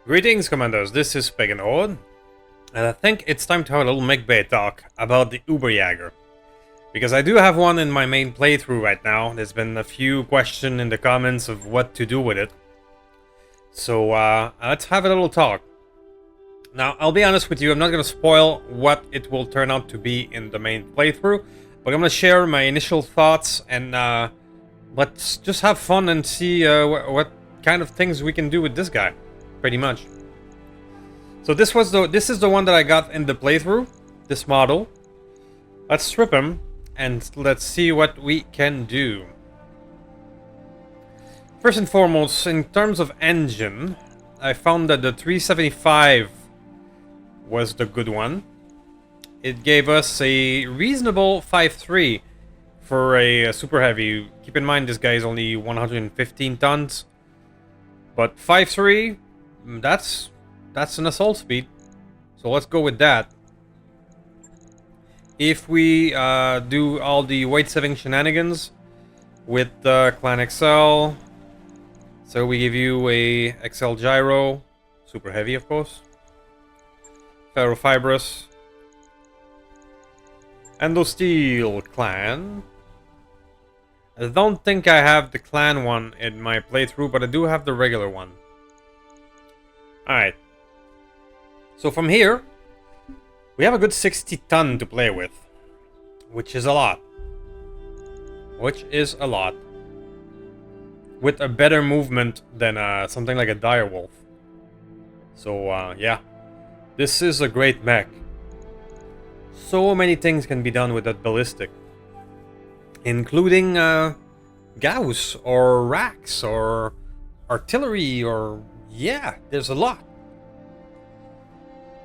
Greetings, Commanders. This is Pagan Horde, and I think it's time to have a little mechbay talk about the UberJaeger. Because I do have one in my main playthrough right now. There's been a few questions in the comments of what to do with it. So let's have a little talk. Now, I'll be honest with you, I'm not going to spoil what it will turn out to be in the main playthrough, but I'm going to share my initial thoughts and let's just have fun and see what kind of things we can do with this guy. Pretty much. So this is the one that I got in the playthrough, this model. Let's strip him and let's see what we can do. First and foremost, in terms of engine, I found that the 375 was the good one. It gave us a reasonable 5.3 for a super heavy. Keep in mind this guy is only 115 tons, but 5.3. That's an assault speed, so let's go with that. If we do all the weight saving shenanigans with Clan XL, so we give you a XL gyro, super heavy of course, ferrofibrous, endosteel clan. I don't think I have the clan one in my playthrough, but I do have the regular one. Alright, so from here, we have a good 60 ton to play with, which is a lot. With a better movement than something like a direwolf. So yeah, this is a great mech. So many things can be done with that ballistic, including Gauss or racks or artillery or... yeah, there's a lot.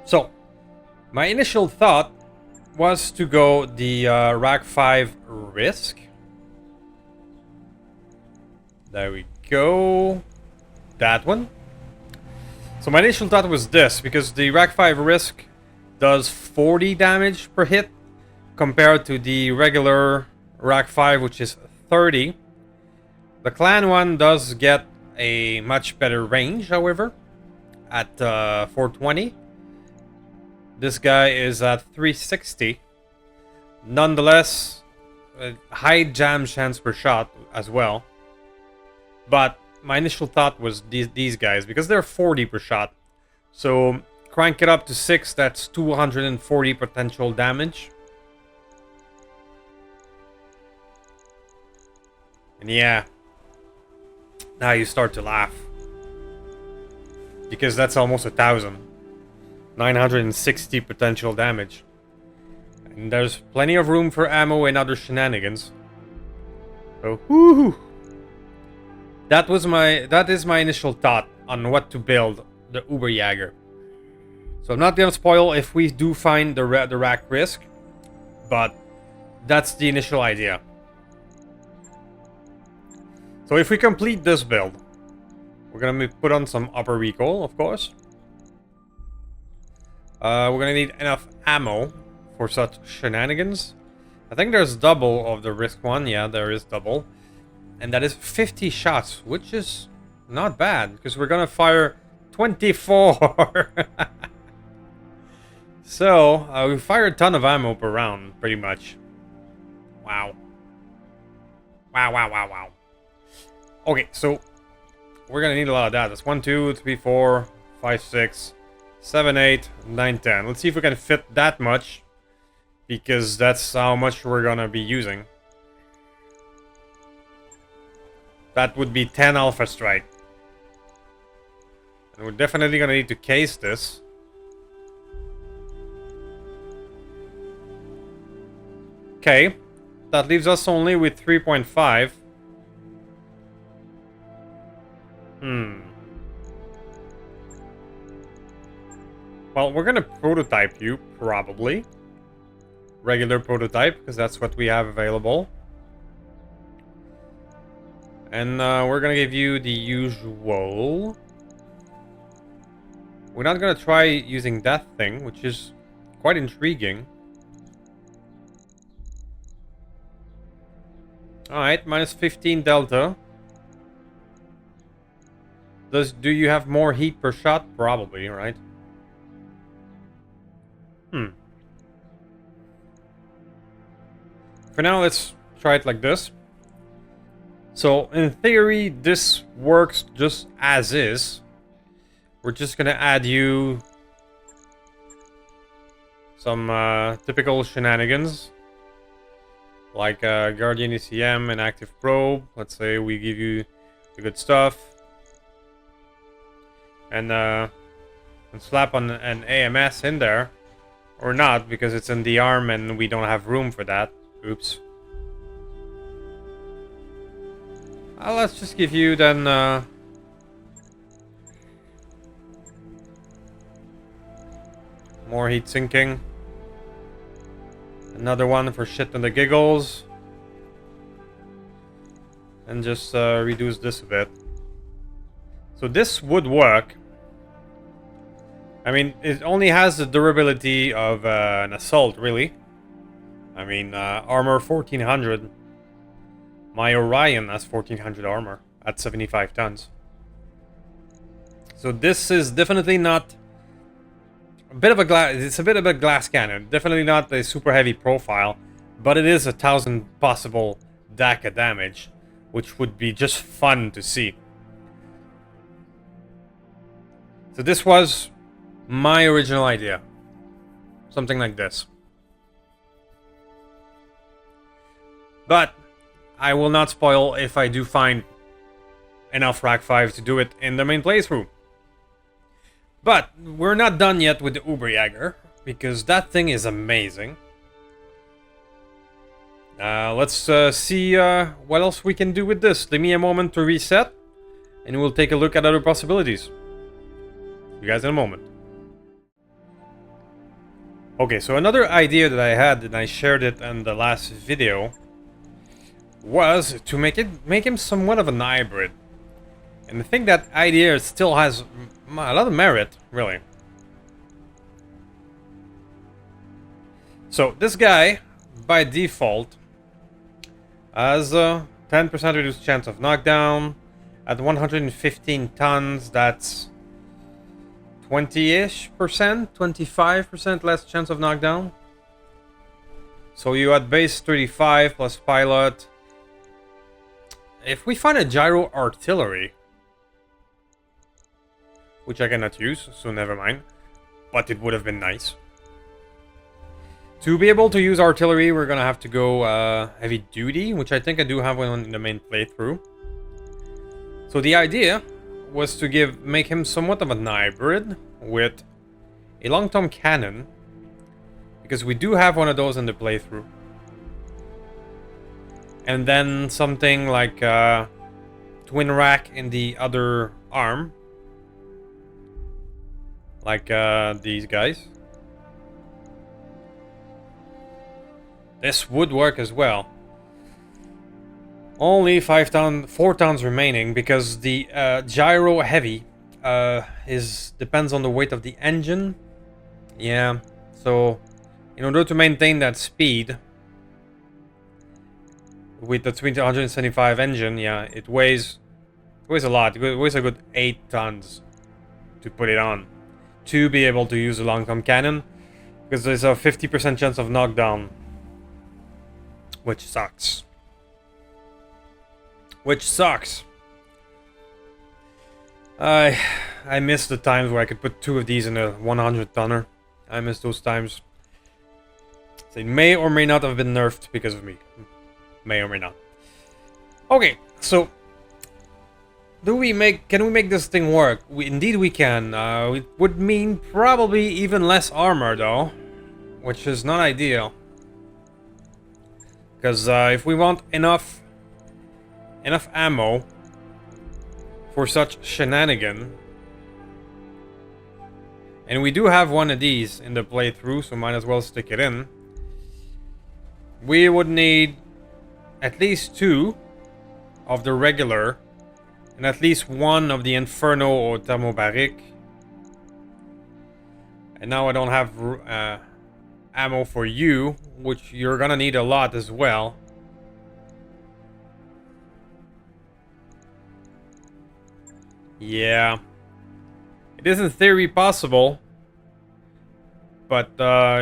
So, my initial thought was to go the Rack 5 Risk. There we go. That one. So my initial thought was this, because the Rack 5 Risk does 40 damage per hit compared to the regular Rack 5, which is 30. The clan one does get a much better range, however, at 420. This guy is at 360. Nonetheless, high jam chance per shot as well. But my initial thought was these guys, because they're 40 per shot. So crank it up to 6, that's 240 potential damage. And yeah, now you start to laugh, because that's almost 1,000. 960 potential damage. And there's plenty of room for ammo and other shenanigans. So, woohoo! That is my initial thought on what to build the UberJaeger. So I'm not gonna spoil if we do find the rack risk, but that's the initial idea. So if we complete this build, we're gonna put on some upper recoil, of course. We're gonna need enough ammo for such shenanigans. I think there's double of the risk one. Yeah, there is double. And that is 50 shots, which is not bad, because we're gonna fire 24. So, we fire a ton of ammo per round, pretty much. Wow. Wow. Okay, so we're gonna need a lot of that. That's 1, 2, 3, 4, 5, 6, 7, 8, 9, 10. Let's see if we can fit that much, because that's how much we're gonna be using. That would be 10 Alpha Strike. And we're definitely gonna need to case this. Okay, that leaves us only with 3.5. Well, we're gonna prototype you, probably. Regular prototype, because that's what we have available. And we're gonna give you the usual. We're not gonna try using that thing, which is quite intriguing. Alright, minus 15 delta. Do you have more heat per shot? Probably, right? For now, let's try it like this. So, in theory, this works just as is. We're just gonna add you some typical shenanigans. Like Guardian ECM and Active Probe. Let's say we give you the good stuff. And slap on an AMS in there. Or not, because it's in the arm and we don't have room for that. Oops. Let's just give you then more heat sinking. Another one for shit and the giggles. And just reduce this a bit. So this would work. I mean, it only has the durability of an assault, really. I mean, armor 1400. My Orion has 1400 armor at 75 tons. So this is definitely not a bit of a glass. It's a bit of a glass cannon. Definitely not a super heavy profile, but it is 1000 possible DACA damage, which would be just fun to see. So this was my original idea. Something like this. But I will not spoil if I do find enough Rack 5 to do it in the main playthrough. But we're not done yet with the UberJaeger, because that thing is amazing. Let's see what else we can do with this. Give me a moment to reset, and we'll take a look at other possibilities. See you guys in a moment. Okay, so another idea that I had, and I shared it in the last video, was to make him somewhat of an hybrid. And I think that idea still has a lot of merit, really. So this guy, by default, has a 10% reduced chance of knockdown. At 115 tons, that's 20-ish%, 25% less chance of knockdown. So you had base 35 plus pilot. If we find a gyro artillery, which I cannot use, so never mind, but it would have been nice. To be able to use artillery, we're gonna have to go heavy duty, which I think I do have one in the main playthrough. So the idea was to make him somewhat of a hybrid with a long-term cannon, because we do have one of those in the playthrough. And then something like twin rack in the other arm, like these guys. This would work as well. Only 4 tons remaining, because the gyro heavy depends on the weight of the engine. Yeah, so in order to maintain that speed with the 175 engine, yeah, it weighs a lot. It weighs a good 8 tons to put it on, to be able to use a long-term cannon, because there's a 50% chance of knockdown, which sucks. I miss the times where I could put 2 of these in a 100-tonner. I miss those times. So it may or may not have been nerfed because of me. May or may not. Okay, so can we make this thing work? Indeed we can. It would mean probably even less armor though, which is not ideal. Because if we want enough ammo for such shenanigan, and we do have one of these in the playthrough, so might as well stick it in, we would need at least 2 of the regular and at least 1 of the Inferno or Thermobaric. And now I don't have ammo for you, which you're gonna need a lot as well. Yeah. It is in theory possible. But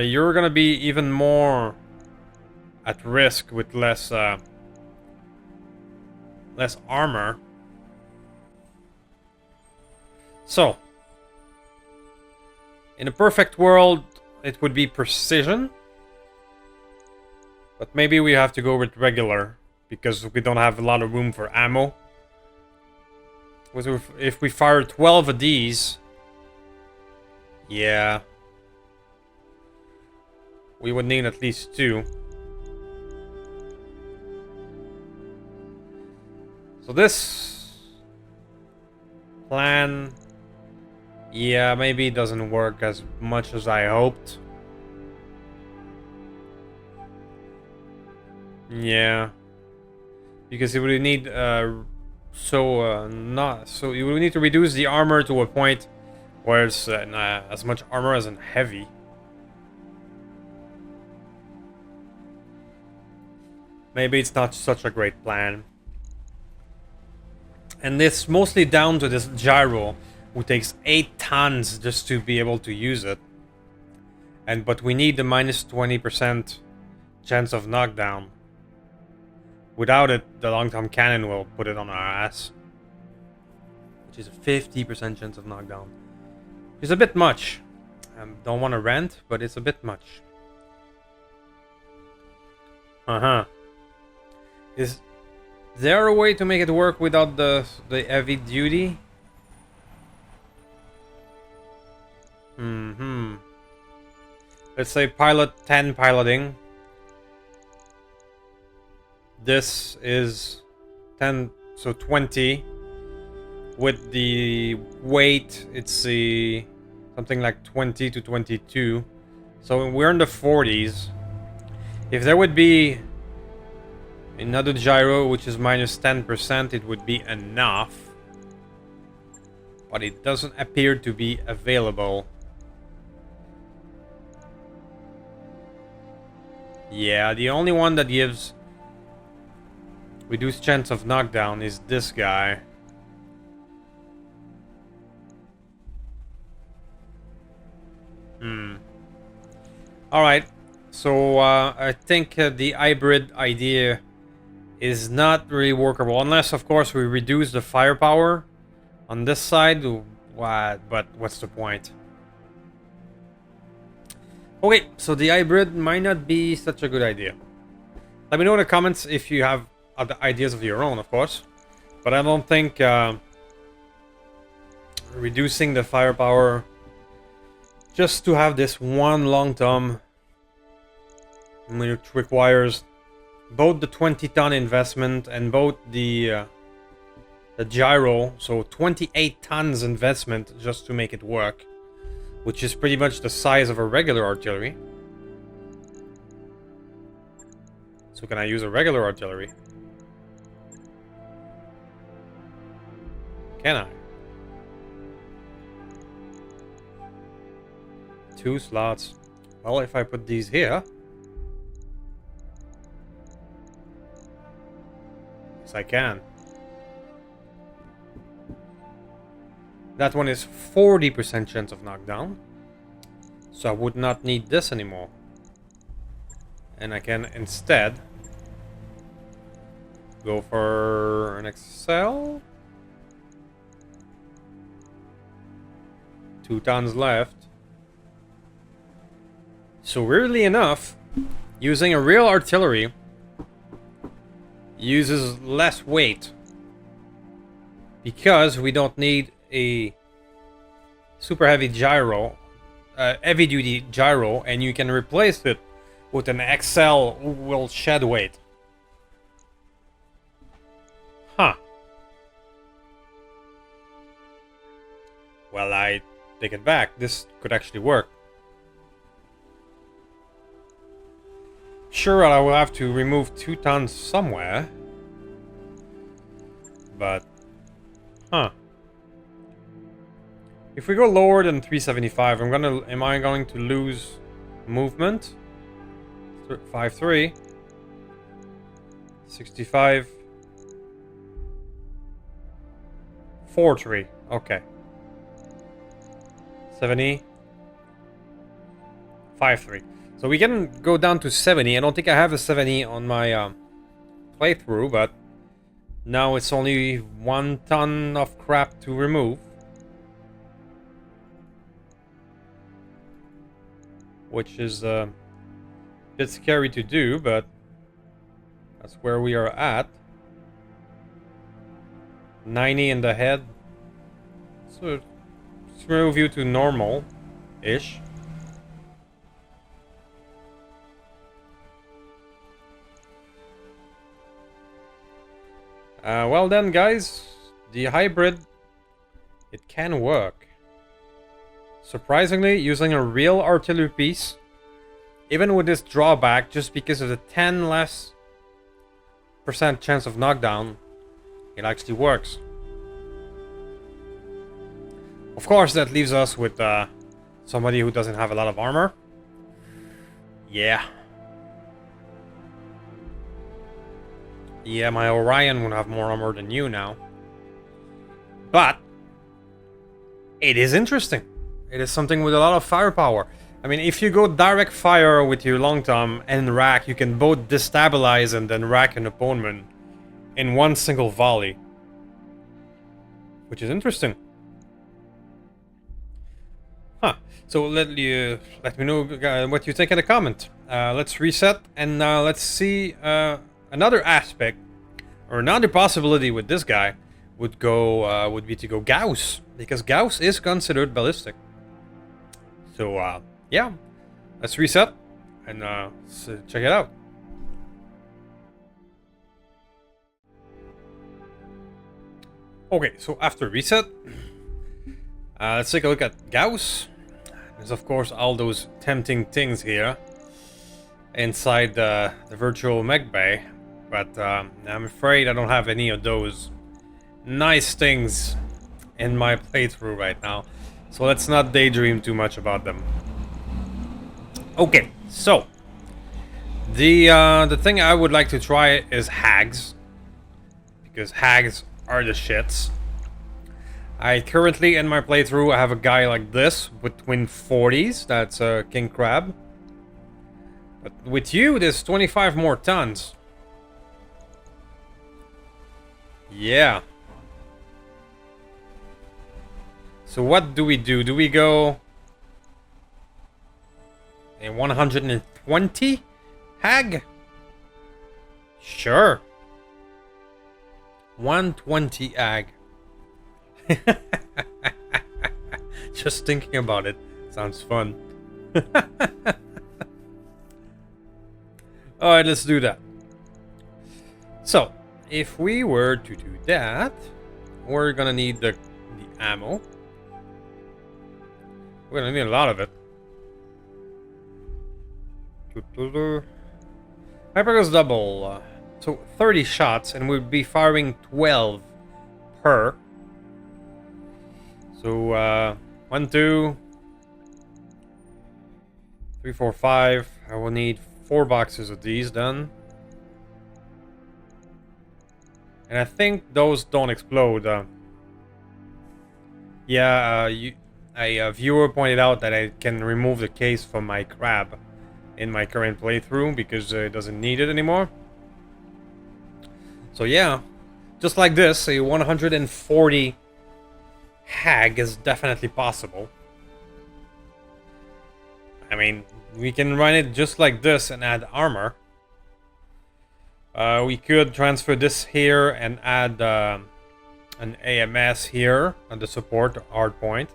you're gonna be even more at risk with less armor. So, in a perfect world, it would be precision. But maybe we have to go with regular, because we don't have a lot of room for ammo. If we fire 12 of these... Yeah. We would need at least 2. So this... plan... Yeah, maybe it doesn't work as much as I hoped. Yeah. Because it would need... So you will need to reduce the armor to a point where it's as much armor as in heavy. Maybe it's not such a great plan. And this mostly down to this gyro, who takes 8 tons just to be able to use it. But we need the minus 20% chance of knockdown. Without it, the long-term cannon will put it on our ass. Which is a 50% chance of knockdown. It's a bit much. Don't want to rant, but it's a bit much. Is there a way to make it work without the heavy duty? Let's say pilot 10 piloting. This is 10, so 20. With the weight, it's something like 20 to 22. So we're in the 40s. If there would be another gyro, which is minus 10%, it would be enough. But it doesn't appear to be available. Yeah, the only one that gives reduced chance of knockdown is this guy. Alright, so I think the hybrid idea is not really workable, unless of course we reduce the firepower on this side. But what's the point? Okay, so the hybrid might not be such a good idea. Let me know in the comments if you have other ideas of your own, of course. But I don't think reducing the firepower just to have this one long tom, which requires both the 20-ton investment and both the gyro, so 28 tons investment just to make it work, which is pretty much the size of a regular artillery. So can I use a regular artillery? Can I? 2 slots. Well, if I put these here... Yes, I can. That one is 40% chance of knockdown. So I would not need this anymore. And I can instead go for an XL. 2 tons left. So weirdly enough, using a real artillery uses less weight because we don't need a super heavy gyro, heavy duty gyro, and you can replace it with an XL who will shed weight. Huh. Well, I take it back. This could actually work. Sure, I will have to remove 2 tons somewhere. But... Huh. If we go lower than 375, am I going to lose movement? 5-3. 65. 4-3. Okay. 70. 5-3. So we can go down to 70. I don't think I have a 70 on my playthrough, but now it's only 1 ton of crap to remove. Which is a bit scary to do, but that's where we are at. 90 in the head. So let's move you to normal-ish. Well then, guys, the hybrid, it can work. Surprisingly, using a real artillery piece, even with this drawback, just because of the 10 less % chance of knockdown, it actually works. Of course, that leaves us with somebody who doesn't have a lot of armor. Yeah. Yeah, my Orion would have more armor than you now. But it is interesting. It is something with a lot of firepower. I mean, if you go direct fire with your long tom and rack, you can both destabilize and then rack an opponent in one single volley. Which is interesting. Huh. So let me know what you think in the comment. Let's reset and let's see another aspect or another possibility with this guy would be to go Gauss, because Gauss is considered ballistic. So yeah, let's reset and check it out. Okay, so after reset, let's take a look at Gauss. There's of course all those tempting things here inside the virtual mechbay, but I'm afraid I don't have any of those nice things in my playthrough right now. So let's not daydream too much about them. Okay, so the thing I would like to try is hags, because hags are the shits. I currently in my playthrough I have a guy like this with twin 40s. That's a king crab. But with you, there's 25 more tons. Yeah. So what do we do? Do we go a 120 hag? Sure. 120 hag. Just thinking about it sounds fun. Alright, let's do that. So, if we were to do that, we're gonna need the ammo. We're gonna need a lot of it. Hyper goes double. So 30 shots, and we'd be firing 12 per. So 1, 2, 3, 4, 5. I will need 4 boxes of these then. And I think those don't explode. Yeah, a viewer pointed out that I can remove the case from my crab in my current playthrough because it doesn't need it anymore. So yeah, just like this, a 140 hag is definitely possible. I mean, we can run it just like this and add armor. We could transfer this here and add an AMS here on the support hard point.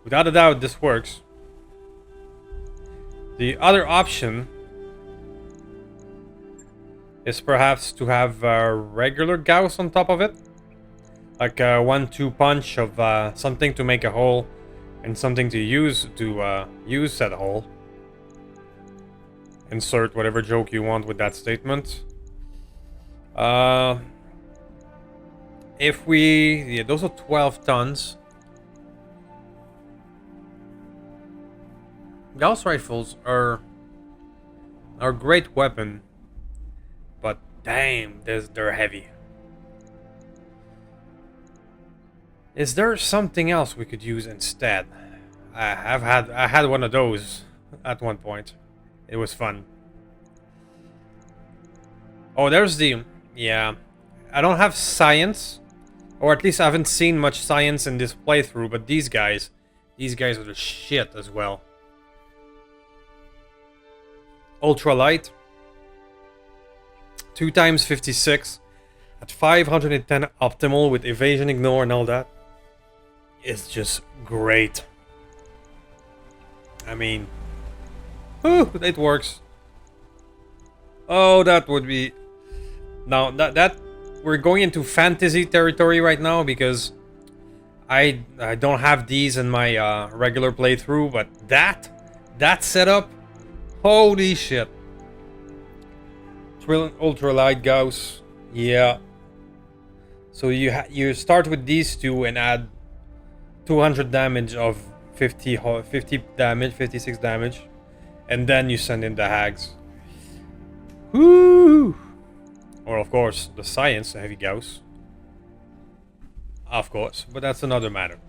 Without a doubt, this works. The other option is perhaps to have a regular Gauss on top of it. Like a 1-2 punch of something to make a hole and something to use said hole. Insert whatever joke you want with that statement. If we... yeah, those are 12 tons. Gauss rifles are a great weapon, but damn, they're heavy. Is there something else we could use instead? I had one of those at one point. It was fun. Oh, there's the... Yeah. I don't have science. Or at least I haven't seen much science in this playthrough, but these guys are the shit as well. Ultralight. 2 times 56. At 510 optimal with evasion, ignore, and all that. It's just great. I mean... Whew, it works. Oh, that would be... Now, that we're going into fantasy territory right now because I don't have these in my regular playthrough, but that setup, holy shit. Ultralight Gauss, yeah. So you start with these two and add 200 damage of 50 damage, 56 damage, and then you send in the hags. Woo! Or, of course, the science, the heavy Gauss. Of course, but that's another matter.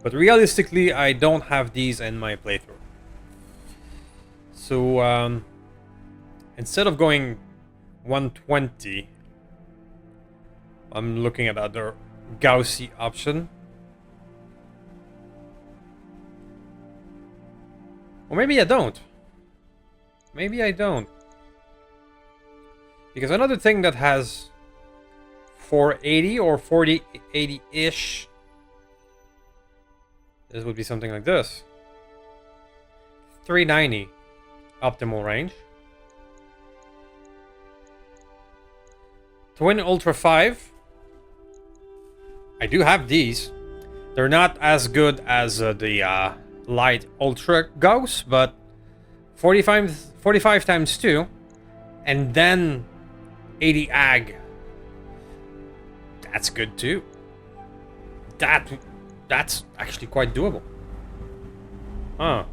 But realistically, I don't have these in my playthrough. So, instead of going 120, I'm looking at other Gaussy option. Or maybe I don't. Maybe I don't. Because another thing that has 480 or 4080-ish, this would be something like this. 390 optimal range. Twin Ultra 5. I do have these. They're not as good as the Light Ultra Gauss, but 45 times 2. And then 80 AG. That's good too. That's actually quite doable. Huh.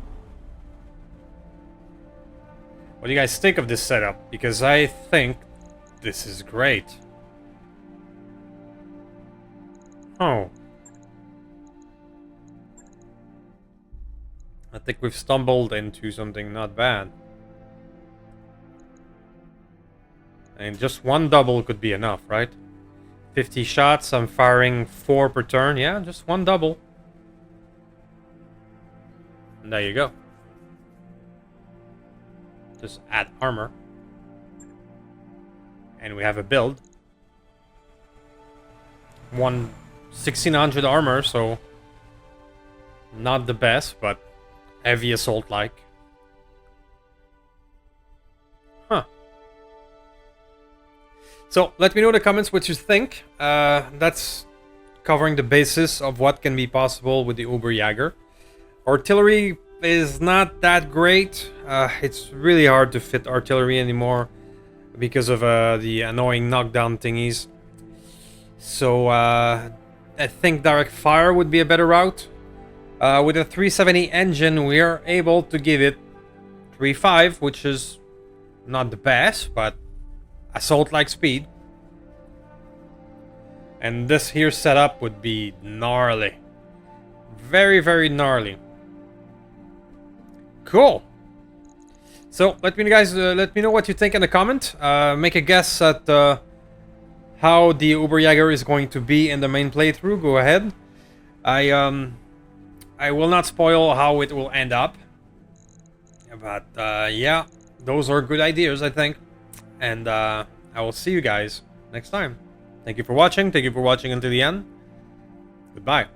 What do you guys think of this setup? Because I think this is great. Oh. I think we've stumbled into something not bad. And just one double could be enough, right? 50 shots, I'm firing 4 per turn. Yeah, just one double. And there you go. Just add armor. And we have a build. 1600 armor, so not the best, but heavy assault like. Huh. So let me know in the comments what you think. That's covering the basis of what can be possible with the UberJaeger. Artillery is not that great. It's really hard to fit artillery anymore because of the annoying knockdown thingies. So I think direct fire would be a better route. With a 370 engine, we are able to give it 3.5, which is not the best, but assault-like speed. And this here setup would be gnarly. Very, very gnarly. Cool. So let me know what you think in the comment. Make a guess at how the UberJaeger is going to be in the main playthrough. Go ahead. I will not spoil how it will end up. But yeah, those are good ideas, I think. And I will see you guys next time. Thank you for watching. Thank you for watching until the end. Goodbye.